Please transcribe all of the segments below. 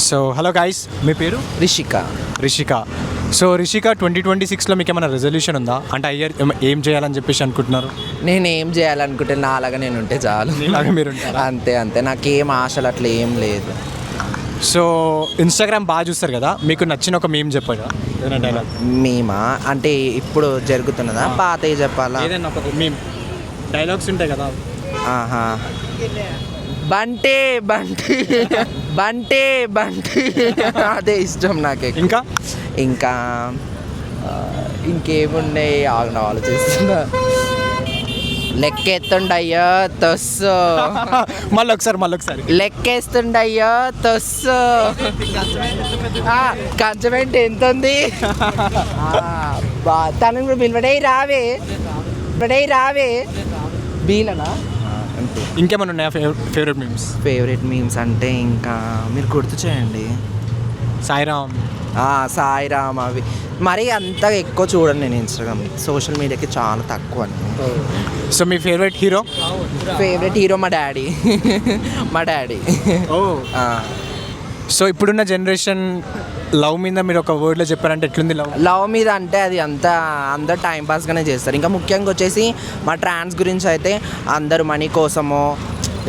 So hello guys, మీ పేరు? Rishika. So Rishika, 2026లో మీకు ఏమైనా రెజల్యూషన్ ఉందా? అంటే ఇయర్ ఏం చేయాలని చెప్పేసి అనుకుంటున్నారు? నేను ఏం చేయాలనుకుంటే నాలాగా నేను ఉంటే చాలు. ఇలాగ మీరు అంతే నాకేం ఆశలు అట్లా ఏం లేదు. సో ఇన్స్టాగ్రామ్ బాగా చూస్తారు కదా, మీకు నచ్చిన ఒక మీమ్ చెప్పగా, ఏదైనా డైలాగ్. మేమా అంటే ఇప్పుడు జరుగుతున్నదా, పాతవి చెప్పాలా? ఏదైనా ఒక మీమ్ డైలాగ్స్ ఉంటాయి కదా. ఆహా, బంటే బంటి బంటే బంటి అదే ఇష్టం నాకు. ఇంకా ఇంకేముండే ఆలోచిస్తున్నా. లెక్కెత్తుండయ్యో తొస్సు, మళ్ళీ ఒకసారి లెక్కేస్తుండయ్యో తొస్సు. కంచమెంట్ ఎంత ఉంది? తనని కూడా పిలవడే రావే బీలనా. ఇంకేమైనా ఉన్నాయా ఫేవరెట్ మీమ్స్? అంటే ఇంకా మీరు గుర్తు చేయండి. సాయిరామ్ అవి మరి అంత ఎక్కువ చూడండి. నేను ఇన్స్టాగ్రామ్ సోషల్ మీడియాకి చాలా తక్కువ. సో మీ ఫేవరెట్ హీరో? మా డాడీ. సో ఇప్పుడున్న జనరేషన్ లవ్ మీద మీరు ఒక వర్డ్లో చెప్పారంటే ఎట్లుంది? లవ్ మీద అంటే అది అందరు టైంపాస్గానే చేస్తారు. ఇంకా ముఖ్యంగా వచ్చేసి మా ట్రాన్స్ గురించి అయితే అందరూ మనీ కోసమో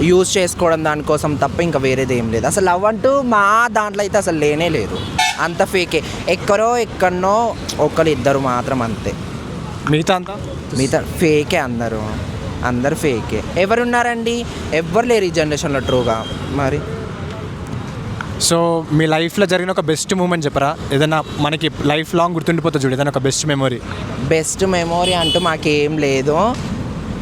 యూజ్ చేసుకోవడం దానికోసం తప్ప ఇంకా వేరేది ఏం లేదు. అసలు లవ్ అంటూ మా దాంట్లో అయితే అసలు లేనే లేదు. అంత ఫేకే. ఎక్కడనో ఒకరు ఇద్దరు మాత్రం అంతే. మిగతా ఫేకే. అందరు ఫేకే. ఎవరున్నారండి? ఎవ్వరు లేరు ఈ జనరేషన్లో ట్రూగా. మరి సో మీ లైఫ్లో జరిగిన ఒక బెస్ట్ మూమెంట్ చెప్పరా? ఏదైనా మనకి లైఫ్ లాంగ్ గుర్తుండిపోతుంది చూడు, ఏదైనా ఒక బెస్ట్ మెమొరీ అంటూ మాకేం లేదు.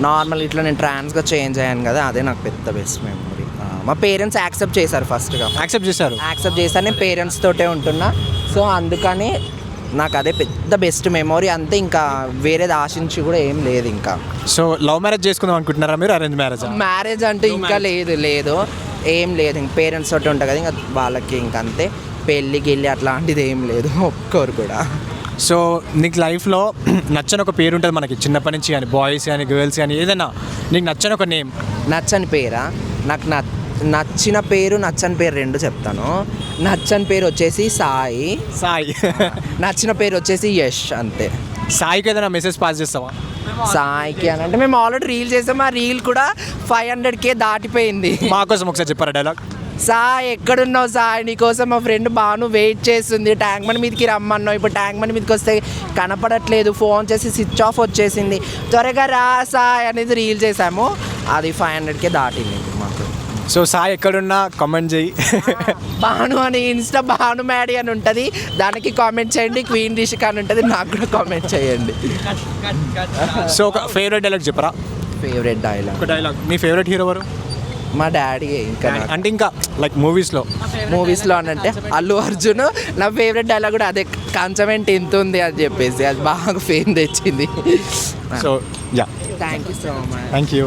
నార్మల్ ఇట్లా నేను ట్రాన్స్గా చేంజ్ అయ్యాను కదా, అదే నాకు పెద్ద బెస్ట్ మెమొరీ. మా పేరెంట్స్ యాక్సెప్ట్ చేశారు. యాక్సెప్ట్ చేశారు. నేను పేరెంట్స్ తోటే ఉంటున్నా. సో అందుకని నాకు అదే పెద్ద బెస్ట్ మెమొరీ. అంతే, ఇంకా వేరేది ఆశించి కూడా ఏం లేదు ఇంకా. సో లవ్ మ్యారేజ్ చేసుకుందాం అనుకుంటున్నారా మీరు? అరేంజ్ మ్యారేజ్ అంటే ఇంకా లేదు ఏం లేదు. ఇంక పేరెంట్స్ తోటి ఉంటాయి కదా, ఇంకా వాళ్ళకి ఇంక అంతే. పెళ్ళికి అట్లాంటిది ఏం లేదు, ఒప్పుకోరు కూడా. సో నీకు లైఫ్లో నచ్చని ఒక పేరు ఉంటుంది మనకి చిన్నప్పటి నుంచి, కానీ బాయ్స్ కానీ గర్ల్స్ కానీ ఏదైనా నీకు నచ్చని ఒక నేమ్? నచ్చని పేరా? నాకు నచ్చిన పేరు నచ్చని పేరు రెండు చెప్తాను. నచ్చని పేరు వచ్చేసి సాయి. నచ్చిన పేరు వచ్చేసి యష్. అంతే. సాయికి ఏదైనా మెసేజ్ పాస్ చేస్తావా? సాయికి అని అంటే మేము ఆల్రెడీ రీల్ చేసాం. ఆ రీల్ కూడా 500K దాటిపోయింది. మా కోసం ఒకసారి చెప్పారా డైలాగ్? సాయి ఎక్కడున్నావు సాయి, నీకోసం మా ఫ్రెండ్ బాను వెయిట్ చేస్తుంది. ట్యాంక్ బండ్ మీదకి రమ్మన్నావు, ఇప్పుడు ట్యాంక్ బండ్ మీదకి వస్తే కనపడట్లేదు, ఫోన్ చేసి స్విచ్ ఆఫ్ వచ్చేసింది, త్వరగా రా సాయి అనేది రీల్ చేసాము. అది 500K దాటింది మాకు. సో సాయి ఎక్కడున్నా కామెంట్ చేయి. బాను అని ఇన్స్టా బాను మ్యాడీ అని ఉంటుంది, దానికి కామెంట్ చేయండి. క్వీన్ రిషిక అని ఉంటుంది, నాకు కూడా కామెంట్ చేయండి. సో ఒక ఫేవరెట్ డైలాగ్ చెప్పరా? ఫేవరెట్ డైలాగ్ మీ ఫేవరెట్ హీరో ఎవరు? మా డాడీ. ఇంకా లైక్ మూవీస్లో అని అంటే అల్లు అర్జున్. నా ఫేవరెట్ డైలాగ్ కూడా అదే, కంచమెంట్ ఎంత ఉంది అని చెప్పేసి. అది బాగా ఫేమ్ తెచ్చింది. So thank you so much. Thank you.